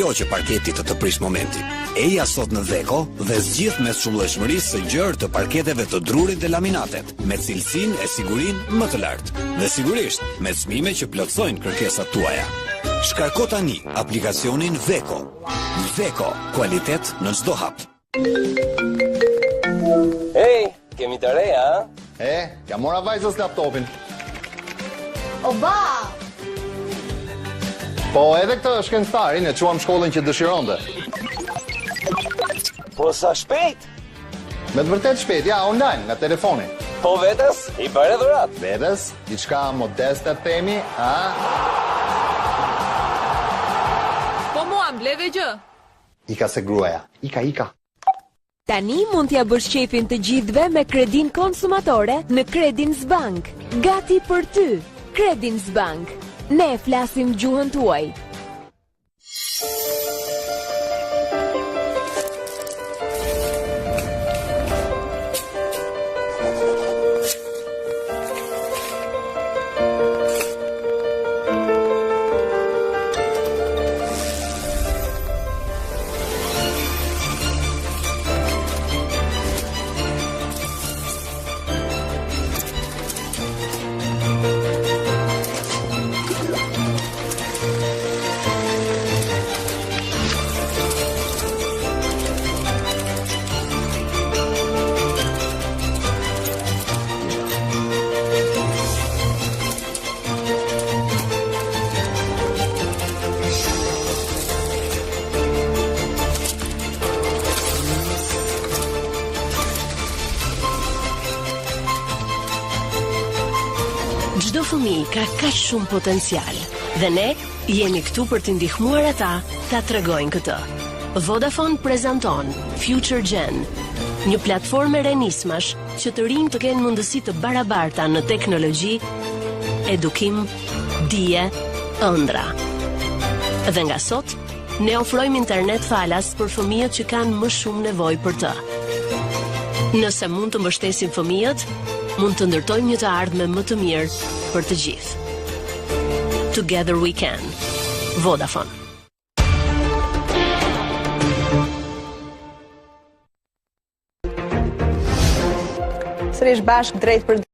Lejo që parketi të prish momenti. Eja sot në Veko dhe zgjidh me shëndetshmërisë së gjerë të parketeve të drurit dhe laminatet, me cilësinë e sigurinë më të lartë. Dhe sigurisht, me çmime që plotësojnë kërkesat tuaja. Shkarko tani aplikacionin Veko. Veko, kualitet në çdo hap. Hey, kemi të reja, ha? Ja mora vajzës laptopin. Oba! Po edhe këtë shkencëtarin e quam shkollën që dëshironte. Po sa shpejt? Me të vërtet shpejt, ja, online, nga telefoni. Po vetës, i bare dhurat. Vetës, diçka modeste themi, ha? Po mua mbleve gjë. Ika se gruaja, ika. Tani mund t'ja bësh qepin të gjithëve me kredin konsumatore në Credins Bank. Gati për ty, Credins Bank. Ne flasim gjuhën tuaj. Çdo fëmijë ka kaq shumë potencial dhe ne jemi këtu për t'i ndihmuar ata ta tregojnë këtë. Vodafone prezanton Future Gen, një platformë renismash që të rinj të kenë mundësi të barabarta në teknologji, edukim, dije, ëndra. Dhe nga sot, ne ofrojmë internet falas për fëmijët që kanë më shumë nevojë për të. Nëse mund të mbështesim fëmijët, mund të ndërtojmë një të ardhme më të mirë për të gjithë. Together we can. Vodafone. Sërish bashkë drejt për